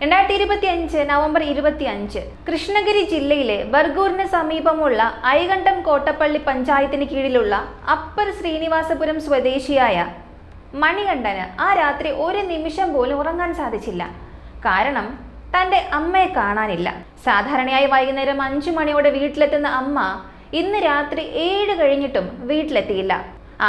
2025 November 25 Krishnagiri ജില്ലയിലെ ബർഗൂറിന് സമീപമുള്ള ഐകണ്ടം കോട്ടപ്പള്ളി പഞ്ചായത്തിന് കീഴിലുള്ള അപ്പർ ശ്രീനിവാസപുരം സ്വദേശിയായ മണികണ്ഠന് ആ രാത്രി ഒരു നിമിഷം പോലും ഉറങ്ങാൻ സാധിച്ചില്ല. കാരണം തൻ്റെ അമ്മയെ കാണാനില്ല. സാധാരണയായി വൈകുന്നേരം 5 മണിയോടെ വീട്ടിലെത്തുന്ന അമ്മ ഇന്ന് രാത്രി 7 കഴിഞ്ഞിട്ടും വീട്ടിലെത്തിയില്ല.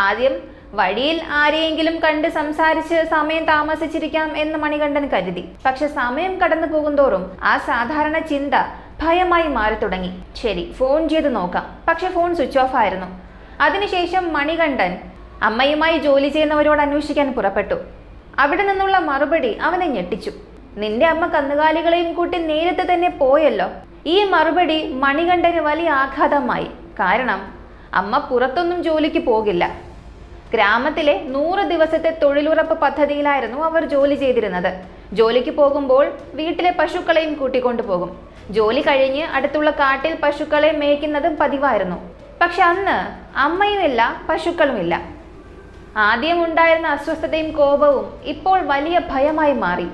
ആദ്യം വഴിയിൽ ആരെയെങ്കിലും കണ്ട് സംസാരിച്ച് സമയം താമസിച്ചിരിക്കാം എന്ന് മണികണ്ഠൻ കരുതി. പക്ഷെ സമയം കടന്നു പോകുന്തോറും ആ സാധാരണ ചിന്ത ഭയമായി മാറി തുടങ്ങി. ശരി, ഫോൺ ചെയ്ത് നോക്കാം. പക്ഷെ ഫോൺ സ്വിച്ച് ഓഫ് ആയിരുന്നു. അതിനുശേഷം മണികണ്ഠൻ അമ്മയുമായി ജോലി ചെയ്യുന്നവരോട് അന്വേഷിക്കാൻ പുറപ്പെട്ടു. അവിടെ നിന്നുള്ള മറുപടി അവനെ ഞെട്ടിച്ചു. നിന്റെ അമ്മ കന്നുകാലികളെയും കൂട്ടി നേരത്തെ തന്നെ പോയല്ലോ. ഈ മറുപടി മണികണ്ഠന് വലിയ ആഘാതമായി. കാരണം അമ്മ പുറത്തൊന്നും ജോലിക്ക് പോകില്ല. ഗ്രാമത്തിലെ 100 ദിവസത്തെ തൊഴിലുറപ്പ് പദ്ധതിയിലായിരുന്നു അവർ ജോലി ചെയ്തിരുന്നത്. ജോലിക്ക് പോകുമ്പോൾ വീട്ടിലെ പശുക്കളെയും കൂട്ടിക്കൊണ്ടു പോകും. ജോലി കഴിഞ്ഞ് അടുത്തുള്ള കാട്ടിൽ പശുക്കളെ മേയ്ക്കുന്നതും പതിവായിരുന്നു. പക്ഷെ അന്ന് അമ്മയുമില്ല, പശുക്കളുമില്ല. ആദ്യം ഉണ്ടായിരുന്ന അസ്വസ്ഥതയും കോപവും ഇപ്പോൾ വലിയ ഭയമായി മാറി.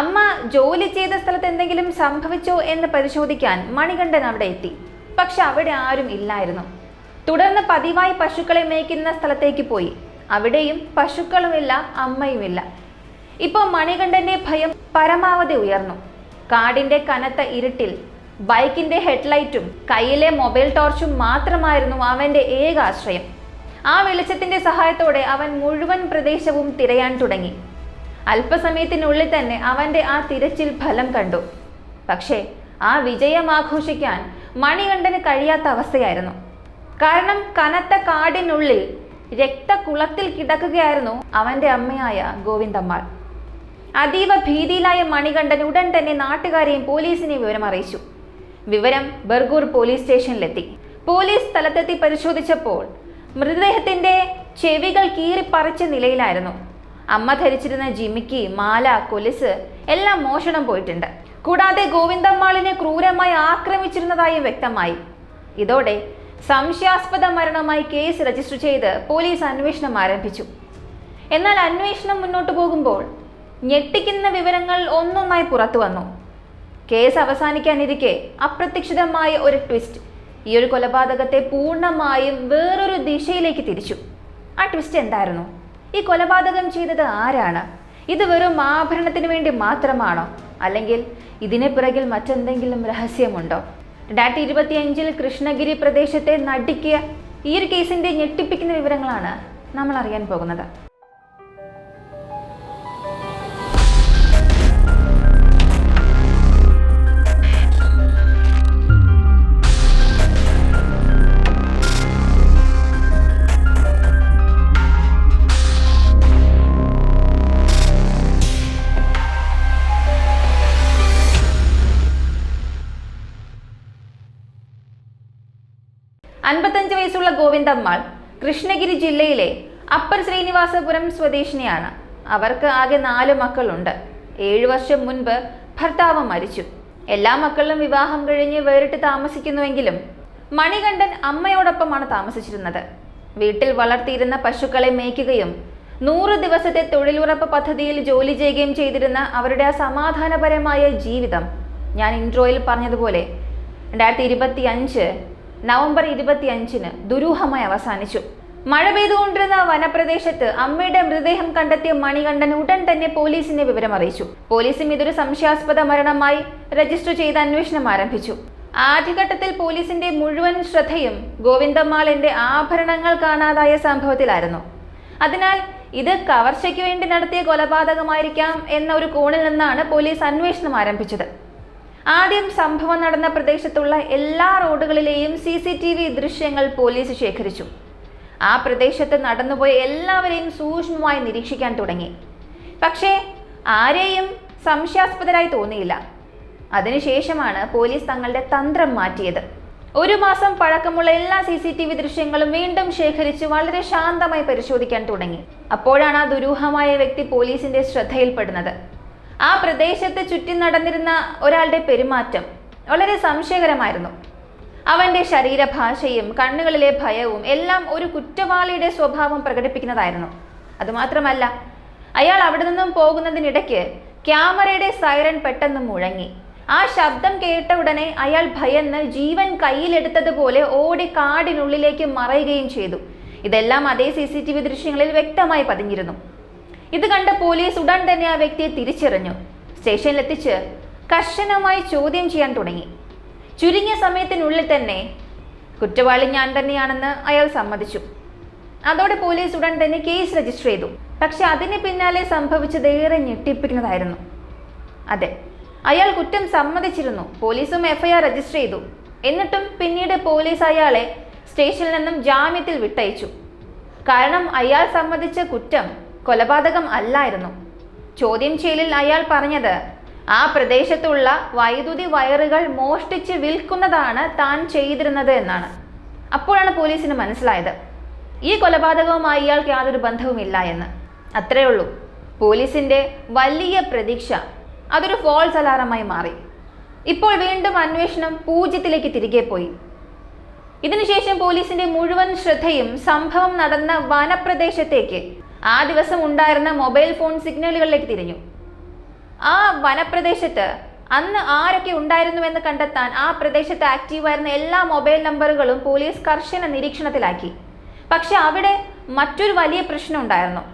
അമ്മ ജോലി ചെയ്ത സ്ഥലത്ത് എന്തെങ്കിലും സംഭവിച്ചോ എന്ന് പരിശോധിക്കാൻ മണികണ്ഠൻ അവിടെ എത്തി. പക്ഷെ അവിടെ ആരും ഇല്ലായിരുന്നു. തുടർന്ന് പതിവായി പശുക്കളെ മേയ്ക്കുന്ന സ്ഥലത്തേക്ക് പോയി. അവിടെയും പശുക്കളുമില്ല, അമ്മയുമില്ല. ഇപ്പോൾ മണികണ്ഠന്റെ ഭയം പരമാവധി ഉയർന്നു. കാടിന്റെ കനത്ത ഇരുട്ടിൽ ബൈക്കിന്റെ ഹെഡ്ലൈറ്റും കയ്യിലെ മൊബൈൽ ടോർച്ചും മാത്രമായിരുന്നു അവന്റെ ഏക ആശ്രയം. ആ വെളിച്ചത്തിന്റെ സഹായത്തോടെ അവൻ മുഴുവൻ പ്രദേശവും തിരയാൻ തുടങ്ങി. അല്പസമയത്തിനുള്ളിൽ തന്നെ അവന്റെ ആ തിരച്ചിൽ ഫലം കണ്ടു. പക്ഷേ ആ വിജയം ആഘോഷിക്കാൻ മണികണ്ഠന് കഴിയാത്ത അവസ്ഥയായിരുന്നു. കാരണം കനത്ത കാടിനുള്ളിൽ രക്തക്കുളത്തിൽ കിടക്കുകയായിരുന്നു അവന്റെ അമ്മയായ ഗോവിന്ദമ്മാൾ. അതീവ ഭീതിയിലായ മണികണ്ഠൻ ഉടൻ തന്നെ നാട്ടുകാരെയും പോലീസിനെയും വിവരം അറിയിച്ചു. വിവരം ബർഗൂർ പോലീസ് സ്റ്റേഷനിലെത്തി. പോലീസ് സ്ഥലത്തെത്തി പരിശോധിച്ചപ്പോൾ മൃതദേഹത്തിന്റെ ചെവികൾ കീറിപ്പറിച്ച നിലയിലായിരുന്നു. അമ്മ ധരിച്ചിരുന്ന ജിമിക്കി, മാല, കൊലുസ് എല്ലാം മോഷണം പോയിട്ടുണ്ട്. കൂടാതെ ഗോവിന്ദമ്മാളിനെ ക്രൂരമായി ആക്രമിച്ചിരുന്നതായും വ്യക്തമായി. ഇതോടെ സംശയാസ്പദ മരണമായി കേസ് രജിസ്റ്റർ ചെയ്ത് പോലീസ് അന്വേഷണം ആരംഭിച്ചു. എന്നാൽ അന്വേഷണം മുന്നോട്ട് പോകുമ്പോൾ ഞെട്ടിക്കുന്ന വിവരങ്ങൾ ഒന്നൊന്നായി പുറത്തു വന്നു. കേസ് അവസാനിക്കാനിരിക്കെ അപ്രതീക്ഷിതമായ ഒരു ട്വിസ്റ്റ് ഈ ഒരു കൊലപാതകത്തെ പൂർണ്ണമായും വേറൊരു ദിശയിലേക്ക് തിരിച്ചു. ആ ട്വിസ്റ്റ് എന്തായിരുന്നു? ഈ കൊലപാതകം ചെയ്തത് ആരാണ്? ഇത് വെറും ആഭരണത്തിന് വേണ്ടി മാത്രമാണോ? അല്ലെങ്കിൽ ഇതിന് പിറകിൽ മറ്റെന്തെങ്കിലും രഹസ്യമുണ്ടോ? 2025 കൃഷ്ണഗിരി പ്രദേശത്തെ നടുക്കിയ ഈ ഒരു കേസിന്റെ ഞെട്ടിപ്പിക്കുന്ന വിവരങ്ങളാണ് നമ്മൾ അറിയാൻ പോകുന്നത്. വയസ്സുള്ള ഗോവിന്ദമ്മാൾ കൃഷ്ണഗിരി ജില്ലയിലെ അപ്പർ ശ്രീനിവാസപുരം സ്വദേശിനിയാണ്. അവർക്ക് ആകെ 4 മക്കളുണ്ട്. 7 വർഷം മുൻപ് ഭർത്താവ് മരിച്ചു. എല്ലാ മക്കളും വിവാഹം കഴിഞ്ഞ് വേറിട്ട് താമസിക്കുന്നുവെങ്കിലും മണികണ്ഠൻ അമ്മയോടൊപ്പമാണ് താമസിച്ചിരുന്നത്. വീട്ടിൽ വളർത്തിയിരുന്ന പശുക്കളെ മേയ്ക്കുകയും 100 ദിവസത്തെ തൊഴിലുറപ്പ് പദ്ധതിയിൽ ജോലി ചെയ്യുകയും ചെയ്തിരുന്ന അവരുടെ ആ സമാധാനപരമായ ജീവിതം ഞാൻ ഇൻട്രോയിൽ പറഞ്ഞതുപോലെ 2025 നവംബർ 25 ദുരൂഹമായി അവസാനിച്ചു. മഴ പെയ്തുകൊണ്ടിരുന്ന വനപ്രദേശത്ത് അമ്മയുടെ മൃതദേഹം കണ്ടെത്തിയ മണികണ്ഠൻ ഉടൻ തന്നെ പോലീസിനെ വിവരം അറിയിച്ചു. പോലീസും ഇതൊരു സംശയാസ്പദ മരണമായി രജിസ്റ്റർ ചെയ്ത് അന്വേഷണം ആരംഭിച്ചു. ആദ്യഘട്ടത്തിൽ പോലീസിന്റെ മുഴുവൻ ശ്രദ്ധയും ഗോവിന്ദമ്മാളിന്റെ ആഭരണങ്ങൾ കാണാതായ സംഭവത്തിലായിരുന്നു. അതിനാൽ ഇത് കവർച്ചയ്ക്ക് വേണ്ടി നടത്തിയ കൊലപാതകമായിരിക്കാം എന്ന ഒരു കോണിൽ നിന്നാണ് പോലീസ് അന്വേഷണം ആരംഭിച്ചത്. ആദ്യം സംഭവം നടന്ന പ്രദേശത്തുള്ള എല്ലാ റോഡുകളിലെയും CCTV ദൃശ്യങ്ങൾ പോലീസ് ശേഖരിച്ചു. ആ പ്രദേശത്ത് നടന്നുപോയ എല്ലാവരെയും സൂക്ഷ്മമായി നിരീക്ഷിക്കാൻ തുടങ്ങി. പക്ഷേ ആരെയും സംശയാസ്പദരായി തോന്നിയില്ല. അതിനുശേഷമാണ് പോലീസ് തങ്ങളുടെ തന്ത്രം മാറ്റിയത്. 1 മാസം പഴക്കമുള്ള എല്ലാ CCTV ദൃശ്യങ്ങളും വീണ്ടും ശേഖരിച്ച് വളരെ ശാന്തമായി പരിശോധിക്കാൻ തുടങ്ങി. അപ്പോഴാണ് ആ ദുരൂഹമായ വ്യക്തി പോലീസിന്റെ ശ്രദ്ധയിൽപ്പെടുന്നത്. ആ പ്രദേശത്ത് ചുറ്റി നടന്നിരുന്ന ഒരാളുടെ പെരുമാറ്റം വളരെ സംശയകരമായിരുന്നു. അവന്റെ ശരീരഭാഷയും കണ്ണുകളിലെ ഭയവും എല്ലാം ഒരു കുറ്റവാളിയുടെ സ്വഭാവം പ്രകടിപ്പിക്കുന്നതായിരുന്നു. അതുമാത്രമല്ല, അയാൾ അവിടെ നിന്നും പോകുന്നതിനിടയ്ക്ക് ക്യാമറയുടെ സൈറൻ പെട്ടെന്ന് മുഴങ്ങി. ആ ശബ്ദം കേട്ട ഉടനെ അയാൾ ഭയന്ന് ജീവൻ കയ്യിലെടുത്തതുപോലെ ഓടി കാടിനുള്ളിലേക്ക് മറയുകയും ചെയ്തു. ഇതെല്ലാം അതേ CCTV ദൃശ്യങ്ങളിൽ വ്യക്തമായി പതിഞ്ഞിരുന്നു. ഇത് കണ്ട പോലീസ് ഉടൻ തന്നെ ആ വ്യക്തിയെ തിരിച്ചറിഞ്ഞു സ്റ്റേഷനിലെത്തിച്ച് കർശനമായി ചോദ്യം ചെയ്യാൻ തുടങ്ങി. ചുരുങ്ങിയ സമയത്തിനുള്ളിൽ തന്നെ കുറ്റവാളി ഞാൻ തന്നെയാണെന്ന് അയാൾ സമ്മതിച്ചു. അതോടെ പോലീസ് ഉടൻ തന്നെ കേസ് രജിസ്റ്റർ ചെയ്തു. പക്ഷെ അതിന് പിന്നാലെ സംഭവിച്ചത് ഏറെ ഞെട്ടിപ്പിക്കുന്നതായിരുന്നു. അതെ, അയാൾ കുറ്റം സമ്മതിച്ചിരുന്നു. പോലീസും FIR രജിസ്റ്റർ ചെയ്തു. എന്നിട്ടും പിന്നീട് പോലീസ് അയാളെ സ്റ്റേഷനിൽ നിന്നും ജാമ്യത്തിൽ വിട്ടയച്ചു. കാരണം അയാൾ സമ്മതിച്ച കുറ്റം കൊലപാതകം അല്ലായിരുന്നു. ചോദ്യം ചെയ്യലിൽ അയാൾ പറഞ്ഞത് ആ പ്രദേശത്തുള്ള വൈദ്യുതി വയറുകൾ മോഷ്ടിച്ച് വിൽക്കുന്നതാണ് താൻ ചെയ്തിരുന്നത് എന്നാണ്. അപ്പോഴാണ് പോലീസിന് മനസ്സിലായത് ഈ കൊലപാതകവുമായി ഇയാൾക്ക് യാതൊരു ബന്ധവുമില്ല എന്ന്. അത്രേ ഉള്ളൂ. പോലീസിന്റെ വലിയ പ്രതീക്ഷ അതൊരു ഫോൾസ് അലാറമായി മാറി. ഇപ്പോൾ വീണ്ടും അന്വേഷണം പൂജ്യത്തിലേക്ക് തിരികെ പോയി. ഇതിനുശേഷം പോലീസിന്റെ മുഴുവൻ ശ്രദ്ധയും സംഭവം നടന്ന വനപ്രദേശത്തേക്ക്, ആ ദിവസം ഉണ്ടായിരുന്ന മൊബൈൽ ഫോൺ സിഗ്നലുകളിലേക്ക് തിരിഞ്ഞു. ആ വനപ്രദേശത്ത് അന്ന് ആരൊക്കെ ഉണ്ടായിരുന്നുവെന്ന് കണ്ടെത്താൻ ആ പ്രദേശത്ത് ആക്റ്റീവായിരുന്ന എല്ലാ മൊബൈൽ നമ്പറുകളും പോലീസ് കർശന നിരീക്ഷണത്തിലാക്കി. പക്ഷെ അവിടെ മറ്റൊരു വലിയ പ്രശ്നം ഉണ്ടായിരുന്നു.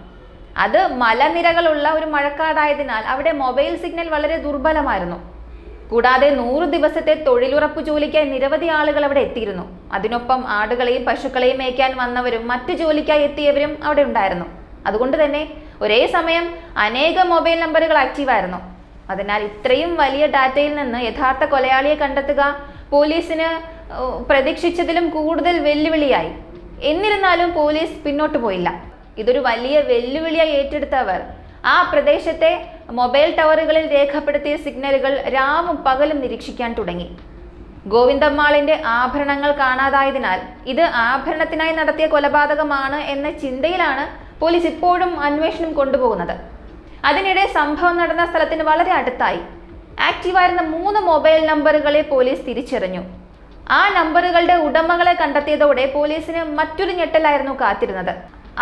അത് മലനിരകളുള്ള ഒരു മഴക്കാടായതിനാൽ അവിടെ മൊബൈൽ സിഗ്നൽ വളരെ ദുർബലമായിരുന്നു. കൂടാതെ 100 ദിവസത്തെ തൊഴിലുറപ്പ് ജോലിക്കായി നിരവധി ആളുകൾ അവിടെ എത്തിയിരുന്നു. അതിനൊപ്പം ആടുകളെയും പശുക്കളെയും മേയ്ക്കാൻ വന്നവരും മറ്റു ജോലിക്കായി എത്തിയവരും അവിടെ ഉണ്ടായിരുന്നു. അതുകൊണ്ട് തന്നെ ഒരേ സമയം അനേകം മൊബൈൽ നമ്പറുകൾ ആക്റ്റീവായിരുന്നു. അതിനാൽ ഇത്രയും വലിയ ഡാറ്റയിൽ നിന്ന് യഥാർത്ഥ കൊലയാളിയെ കണ്ടെത്തുക പോലീസിന് പ്രതീക്ഷിച്ചതിലും കൂടുതൽ വെല്ലുവിളിയായി. എന്നിരുന്നാലും പോലീസ് പിന്നോട്ട് പോയില്ല. ഇതൊരു വലിയ വെല്ലുവിളിയായി ഏറ്റെടുത്തവർ ആ പ്രദേശത്തെ മൊബൈൽ ടവറുകളിൽ രേഖപ്പെടുത്തിയ സിഗ്നലുകൾ രാവും പകലും നിരീക്ഷിക്കാൻ തുടങ്ങി. ഗോവിന്ദമ്മാളിന്റെ ആഭരണങ്ങൾ കാണാതായതിനാൽ ഇത് ആഭരണത്തിനായി നടത്തിയ കൊലപാതകമാണ് എന്ന ചിന്തയിലാണ് പോലീസ് ഇപ്പോഴും അന്വേഷണം കൊണ്ടുപോകുന്നത്. അതിനിടെ സംഭവം നടന്ന സ്ഥലത്തിന് വളരെ അടുത്തായി ആക്റ്റീവായിരുന്ന 3 മൊബൈൽ നമ്പറുകളെ പോലീസ് തിരിച്ചറിഞ്ഞു. ആ നമ്പറുകളുടെ ഉടമകളെ കണ്ടെത്തിയതോടെ പോലീസിന് മറ്റൊരു ഞെട്ടലായിരുന്നു കാത്തിരുന്നത്.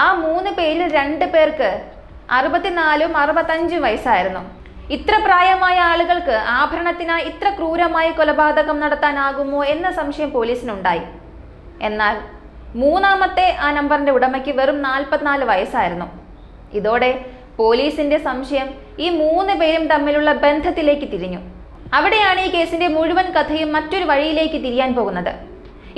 ആ 3 പേരിൽ 2 പേർക്ക് 64ഉം 65 വയസ്സായിരുന്നു. ഇത്ര പ്രായമായ ആളുകൾക്ക് ആഭരണത്തിനായി ഇത്ര ക്രൂരമായി കൊലപാതകം നടത്താനാകുമോ എന്ന സംശയം പോലീസിനുണ്ടായി. എന്നാൽ 3ാമത്തെ ആ നമ്പറിന്റെ ഉടമയ്ക്ക് വെറും 44 വയസ്സായിരുന്നു. ഇതോടെ പോലീസിന്റെ സംശയം ഈ 3 പേരും തമ്മിലുള്ള ബന്ധത്തിലേക്ക് തിരിഞ്ഞു. അവിടെയാണ് ഈ കേസിന്റെ മുഴുവൻ കഥയും മറ്റൊരു വഴിയിലേക്ക് തിരിയാൻ പോകുന്നത്.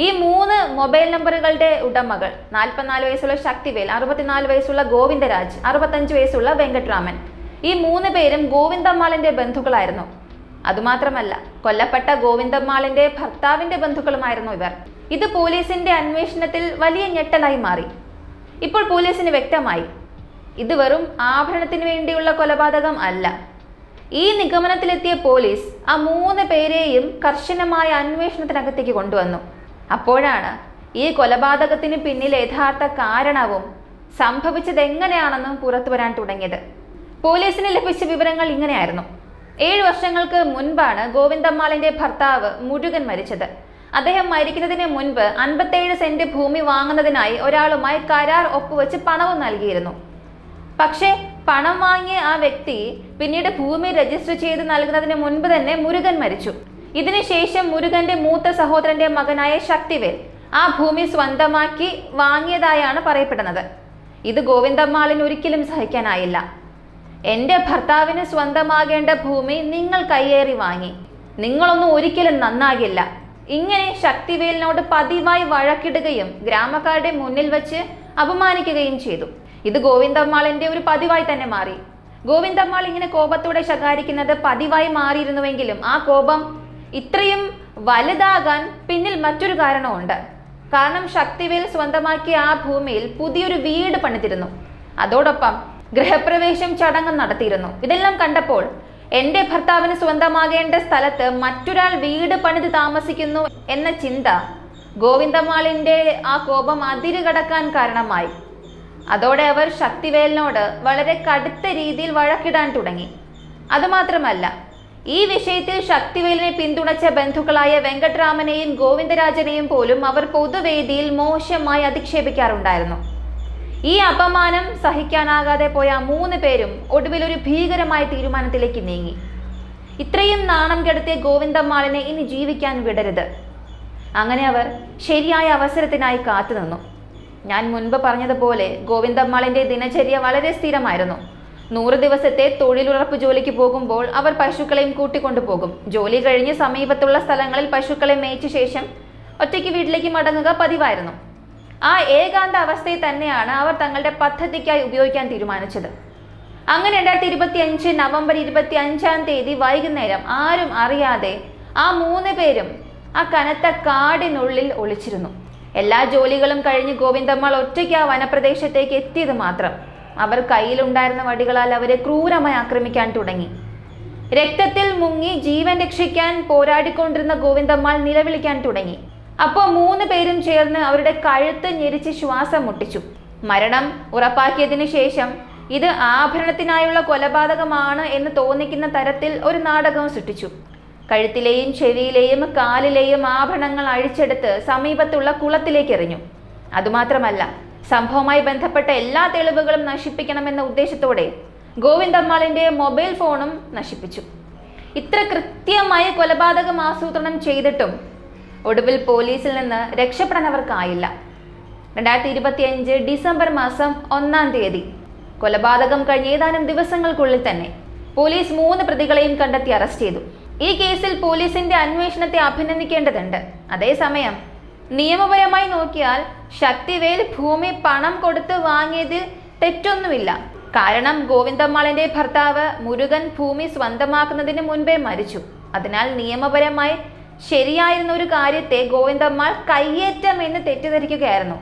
ഈ 3 മൊബൈൽ നമ്പറുകളുടെ ഉടമകൾ 44 വയസ്സുള്ള ശക്തിവേൽ, 64 വയസ്സുള്ള ഗോവിന്ദരാജ്, 65 വയസ്സുള്ള വെങ്കട്രാമൻ. ഈ 3 പേരും ഗോവിന്ദമ്മാളിന്റെ ബന്ധുക്കളായിരുന്നു. അതുമാത്രമല്ല, കൊല്ലപ്പെട്ട ഗോവിന്ദമ്മാളിന്റെ ഭർത്താവിന്റെ ബന്ധുക്കളുമായിരുന്നു ഇവർ. ഇത് പോലീസിന്റെ അന്വേഷണത്തിൽ വലിയ ഞെട്ടലായി മാറി. ഇപ്പോൾ പോലീസിന് വ്യക്തമായി ഇത് വെറും ആഭരണത്തിന് വേണ്ടിയുള്ള കൊലപാതകം അല്ല. ഈ നിഗമനത്തിലെത്തിയ പോലീസ് ആ 3 പേരെയും കർശനമായ അന്വേഷണത്തിനകത്തേക്ക് കൊണ്ടുവന്നു. അപ്പോഴാണ് ഈ കൊലപാതകത്തിന് പിന്നിൽ യഥാർത്ഥ കാരണവും സംഭവിച്ചതെങ്ങനെയാണെന്നും പുറത്തു വരാൻ തുടങ്ങിയത്. പോലീസിന് ലഭിച്ച വിവരങ്ങൾ ഇങ്ങനെയായിരുന്നു. 7 വർഷങ്ങൾക്ക് മുൻപാണ് ഗോവിന്ദമ്മാളിന്റെ ഭർത്താവ് മുരുകൻ മരിച്ചത്. അദ്ദേഹം മരിക്കുന്നതിന് മുൻപ് 57 സെന്റ് ഭൂമി വാങ്ങുന്നതിനായി ഒരാളുമായി കരാർ ഒപ്പുവെച്ച് പണവും നൽകിയിരുന്നു. പക്ഷേ പണം വാങ്ങിയ ആ വ്യക്തി പിന്നീട് ഭൂമി രജിസ്റ്റർ ചെയ്ത് നൽകുന്നതിന് മുൻപ് തന്നെ മുരുകൻ മരിച്ചു. ഇതിനുശേഷം മുരുകന്റെ മൂത്ത സഹോദരന്റെ മകനായ ശക്തിവേൽ ആ ഭൂമി സ്വന്തമാക്കി വാങ്ങിയതായാണ് പറയപ്പെടുന്നത്. ഇത് ഗോവിന്ദമ്മാളിന് ഒരിക്കലും സഹിക്കാനായില്ല. എന്റെ ഭർത്താവിന് സ്വന്തമാകേണ്ട ഭൂമി നിങ്ങൾ കയ്യേറി വാങ്ങി, നിങ്ങളൊന്നും ഒരിക്കലും നന്നാകില്ല. ഇങ്ങനെ ശക്തിവേലിനോട് പതിവായി വഴക്കിടുകയും ഗ്രാമക്കാരുടെ മുന്നിൽ വെച്ച് അപമാനിക്കുകയും ചെയ്തു. ഇത് ഗോവിന്ദമ്മാളിന്റെ ഒരു പതിവായി തന്നെ മാറി. ഗോവിന്ദമ്മാൾ ഇങ്ങനെ കോപത്തോടെ ശകാരിക്കുന്നത് പതിവായി മാറിയിരുന്നുവെങ്കിലും ആ കോപം ഇത്രയും വലുതാകാൻ പിന്നിൽ മറ്റൊരു കാരണമുണ്ട്. കാരണം ശക്തിവേൽ സ്വന്തമാക്കിയ ആ ഭൂമിയിൽ പുതിയൊരു വീട് പണിതിരുന്നു. അതോടൊപ്പം ഗൃഹപ്രവേശം ചടങ്ങും നടത്തിയിരുന്നു. ഇതെല്ലാം കണ്ടപ്പോൾ എന്റെ ഭർത്താവിന് സ്വന്തമാകേണ്ട സ്ഥലത്ത് മറ്റൊരാൾ വീട് പണിത് താമസിക്കുന്നു എന്ന ചിന്ത ഗോവിന്ദമ്മാളിന്റെ ആ കോപം അതിരുകടക്കാൻ കാരണമായി. അതോടെ അവർ ശക്തിവേലിനോട് വളരെ കടുത്ത രീതിയിൽ വഴക്കിടാൻ തുടങ്ങി. അതുമാത്രമല്ല, ഈ വിഷയത്തിൽ ശക്തിവേലിനെ പിന്തുണച്ച ബന്ധുക്കളായ വെങ്കട്രാമനെയും ഗോവിന്ദരാജനെയും പോലും അവർ പൊതുവേദിയിൽ മോശമായി അധിക്ഷേപിക്കാറുണ്ടായിരുന്നു. ഈ അപമാനം സഹിക്കാനാകാതെ പോയ 3 പേരും ഒടുവിൽ ഒരു ഭീകരമായ തീരുമാനത്തിലേക്ക് നീങ്ങി. ഇത്രയും നാണം കെടുത്തിയ ഗോവിന്ദമ്മാളിനെ ഇനി ജീവിക്കാൻ വിടരുത്. അങ്ങനെ അവർ ശരിയായ അവസരത്തിനായി കാത്തുനിന്നു. ഞാൻ മുൻപ് പറഞ്ഞതുപോലെ ഗോവിന്ദമ്മാളിന്റെ ദിനചര്യ വളരെ സ്ഥിരമായിരുന്നു. 100 ദിവസത്തെ തൊഴിലുറപ്പ് ജോലിക്ക് പോകുമ്പോൾ അവർ പശുക്കളെയും കൂട്ടിക്കൊണ്ടു പോകും. ജോലി കഴിഞ്ഞ് സമീപത്തുള്ള സ്ഥലങ്ങളിൽ പശുക്കളെ മേയിച്ച ശേഷം ഒറ്റയ്ക്ക് വീട്ടിലേക്ക് മടങ്ങുക പതിവായിരുന്നു. ആ ഏകാന്ത അവസ്ഥയെ തന്നെയാണ് അവർ തങ്ങളുടെ പദ്ധതിക്കായി ഉപയോഗിക്കാൻ തീരുമാനിച്ചത്. അങ്ങനെ 2025 നവംബർ 25 വൈകുന്നേരം ആരും അറിയാതെ ആ 3 പേരും ആ കനത്ത കാടിനുള്ളിൽ ഒളിച്ചിരുന്നു. എല്ലാ ജോലികളും കഴിഞ്ഞ് ഗോവിന്ദമ്മാൾ ഒറ്റയ്ക്ക് ആ വനപ്രദേശത്തേക്ക് എത്തിയത് മാത്രം അവർ കയ്യിലുണ്ടായിരുന്ന വടികളാൽ അവരെ ക്രൂരമായി ആക്രമിക്കാൻ തുടങ്ങി. രക്തത്തിൽ മുങ്ങി ജീവൻ രക്ഷിക്കാൻ പോരാടിക്കൊണ്ടിരുന്ന ഗോവിന്ദമ്മാൾ നിലവിളിക്കാൻ തുടങ്ങി. അപ്പോൾ 3 പേരും ചേർന്ന് അവരുടെ കഴുത്ത് ഞെരിച്ച് ശ്വാസം മുട്ടിച്ചു. മരണം ഉറപ്പാക്കിയതിനു ശേഷം ഇത് ആഭരണത്തിനായുള്ള കൊലപാതകമാണ് എന്ന് തോന്നിക്കുന്ന തരത്തിൽ ഒരു നാടകം സൃഷ്ടിച്ചു. കഴുത്തിലെയും ചെവിയിലെയും കാലിലെയും ആഭരണങ്ങൾ അഴിച്ചെടുത്ത് സമീപത്തുള്ള കുളത്തിലേക്ക് എറിഞ്ഞു. അതുമാത്രമല്ല, സംഭവവുമായി ബന്ധപ്പെട്ട എല്ലാ തെളിവുകളും നശിപ്പിക്കണമെന്ന ഉദ്ദേശത്തോടെ ഗോവിന്ദമ്മാളിന്റെ മൊബൈൽ ഫോണും നശിപ്പിച്ചു. ഇത്ര കൃത്യമായി കൊലപാതകം ആസൂത്രണം ചെയ്തിട്ടും ഒടുവിൽ പോലീസിൽ നിന്ന് രക്ഷപ്പെടാൻ അവർക്കായില്ല. 2025 ഡിസംബർ മാസം 1 കൊലപാതകം കഴിഞ്ഞ ഏതാനും ദിവസങ്ങൾക്കുള്ളിൽ തന്നെ പോലീസ് 3 പ്രതികളെയും കണ്ടെത്തി അറസ്റ്റ് ചെയ്തു. ഈ കേസിൽ പോലീസിന്റെ അന്വേഷണത്തെ അഭിനന്ദിക്കേണ്ടതുണ്ട്. അതേസമയം നിയമപരമായി നോക്കിയാൽ ശക്തിവേൽ ഭൂമി പണം കൊടുത്ത് വാങ്ങിയതിൽ തെറ്റൊന്നുമില്ല. കാരണം ഗോവിന്ദമ്മാളിന്റെ ഭർത്താവ് മുരുകൻ ഭൂമി സ്വന്തമാക്കുന്നതിന് മുൻപേ മരിച്ചു. അതിനാൽ നിയമപരമായി ശരിയായിരുന്ന ഒരു കാര്യത്തെ ഗോവിന്ദമ്മാൾ കയ്യേറ്റം എന്ന് തെറ്റിദ്ധരിക്കുകയായിരുന്നു.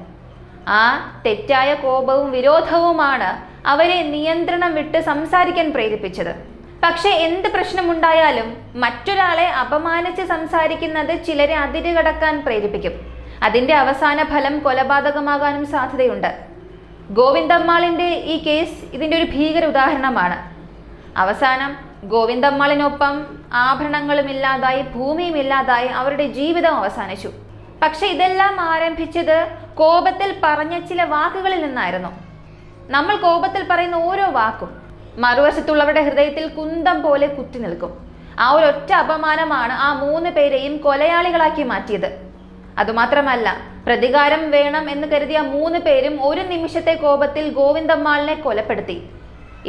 ആ തെറ്റായ കോപവും വിരോധവുമാണ് അവരെ നിയന്ത്രണം വിട്ട് സംസാരിക്കാൻ പ്രേരിപ്പിച്ചത്. പക്ഷെ എന്ത് പ്രശ്നമുണ്ടായാലും മറ്റൊരാളെ അപമാനിച്ച് സംസാരിക്കുന്നത് ചിലരെ അതിരുകടക്കാൻ പ്രേരിപ്പിക്കും. അതിന്റെ അവസാന ഫലം കൊലപാതകമാകാനും സാധ്യതയുണ്ട്. ഗോവിന്ദമ്മാളിന്റെ ഈ കേസ് ഇതിന്റെ ഒരു ഭീകര ഉദാഹരണമാണ്. അവസാനം ഗോവിന്ദമ്മാളിനൊപ്പം ആഭരണങ്ങളും ഇല്ലാതായി, ഭൂമിയും ഇല്ലാതായി, അവരുടെ ജീവിതം അവസാനിച്ചു. പക്ഷെ ഇതെല്ലാം ആരംഭിച്ചത് കോപത്തിൽ പറഞ്ഞ ചില വാക്കുകളിൽ നിന്നായിരുന്നു. നമ്മൾ കോപത്തിൽ പറയുന്ന ഓരോ വാക്കും മറുവശത്തുള്ളവരുടെ ഹൃദയത്തിൽ കുന്തം പോലെ കുത്തി നിൽക്കും. ആ ഒരൊറ്റ അപമാനമാണ് ആ 3 പേരെയും കൊലയാളികളാക്കി മാറ്റിയത്. അതുമാത്രമല്ല, പ്രതികാരം വേണം എന്ന് കരുതിയ 3 പേരും ഒരു നിമിഷത്തെ കോപത്തിൽ ഗോവിന്ദമ്മാളിനെ കൊലപ്പെടുത്തി.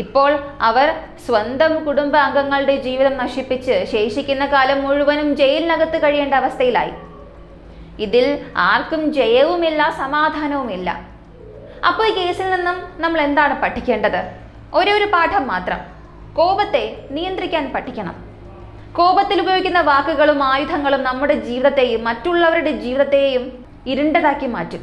ഇപ്പോൾ അവർ സ്വന്തം കുടുംബ അംഗങ്ങളുടെ ജീവിതം നശിപ്പിച്ച് ശേഷിക്കുന്ന കാലം മുഴുവനും ജയിലിനകത്ത് കഴിയേണ്ട അവസ്ഥയിലായി. ഇതിൽ ആർക്കും ജയവുമില്ല, സമാധാനവുമില്ല. അപ്പോൾ ഈ കേസിൽ നിന്നും നമ്മൾ എന്താണ് പഠിക്കേണ്ടത്? ഒരു പാഠം മാത്രം: കോപത്തെ നിയന്ത്രിക്കാൻ പഠിക്കണം. കോപത്തിൽ ഉപയോഗിക്കുന്ന വാക്കുകളും ആയുധങ്ങളും നമ്മുടെ ജീവിതത്തെയും മറ്റുള്ളവരുടെ ജീവിതത്തെയും ഇരുണ്ടതാക്കി മാറ്റും.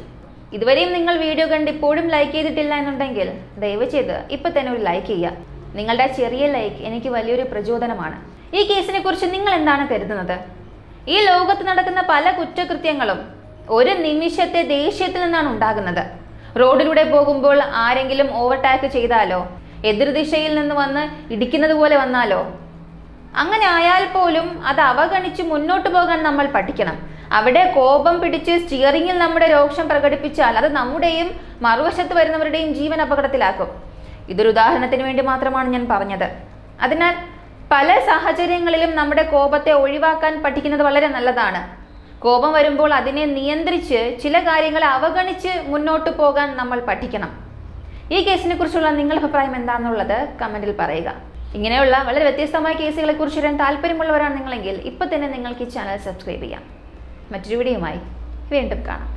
ഇതുവരെയും നിങ്ങൾ വീഡിയോ കണ്ട് ഇപ്പോഴും ലൈക്ക് ചെയ്തിട്ടില്ല എന്നുണ്ടെങ്കിൽ ദയവ് ചെയ്ത് ഇപ്പൊ തന്നെ ഒരു ലൈക്ക് ചെയ്യുക. നിങ്ങളുടെ ചെറിയ ലൈക്ക് എനിക്ക് വലിയൊരു പ്രചോദനമാണ്. ഈ കേസിനെ കുറിച്ച് നിങ്ങൾ എന്താണ് കരുതുന്നത്? ഈ ലോകത്ത് നടക്കുന്ന പല കുറ്റകൃത്യങ്ങളും ഒരു നിമിഷത്തെ ദേഷ്യത്തിൽ നിന്നാണ് ഉണ്ടാകുന്നത്. റോഡിലൂടെ പോകുമ്പോൾ ആരെങ്കിലും ഓവർടേക്ക് ചെയ്താലോ, എതിർദിശയിൽ നിന്ന് വന്ന് ഇടിക്കുന്നത് പോലെ വന്നാലോ, അങ്ങനെ ആയാൽ പോലും അത് അവഗണിച്ച് മുന്നോട്ട് പോകാൻ നമ്മൾ പഠിക്കണം. അവിടെ കോപം പിടിച്ച് സ്റ്റിയറിംഗിൽ നമ്മുടെ രോക്ഷം പ്രകടിപ്പിച്ചാൽ അത് നമ്മുടെയും മറുവശത്ത് വരുന്നവരുടെയും ജീവൻ അപകടത്തിലാക്കും. ഇതൊരു ഉദാഹരണത്തിന് വേണ്ടി മാത്രമാണ് ഞാൻ പറഞ്ഞത്. അതിനാൽ പല സാഹചര്യങ്ങളിലും നമ്മുടെ കോപത്തെ ഒഴിവാക്കാൻ പഠിക്കുന്നത് വളരെ നല്ലതാണ്. കോപം വരുമ്പോൾ അതിനെ നിയന്ത്രിച്ച് ചില കാര്യങ്ങളെ അവഗണിച്ച് മുന്നോട്ട് പോകാൻ നമ്മൾ പഠിക്കണം. ഈ കേസിനെ കുറിച്ചുള്ള നിങ്ങളുടെ അഭിപ്രായം എന്താണെന്നുള്ളത് കമന്റിൽ പറയുക. ഇങ്ങനെയുള്ള വളരെ വ്യത്യസ്തമായ കേസുകളെ കുറിച്ച് അറിയാൻ താല്പര്യമുള്ളവരാണ് നിങ്ങളെങ്കിൽ ഇപ്പൊ തന്നെ നിങ്ങൾക്ക് ഈ ചാനൽ സബ്സ്ക്രൈബ് ചെയ്യാം. മറ്റൊരു വീഡിയോയുമായി വീണ്ടും കാണാം.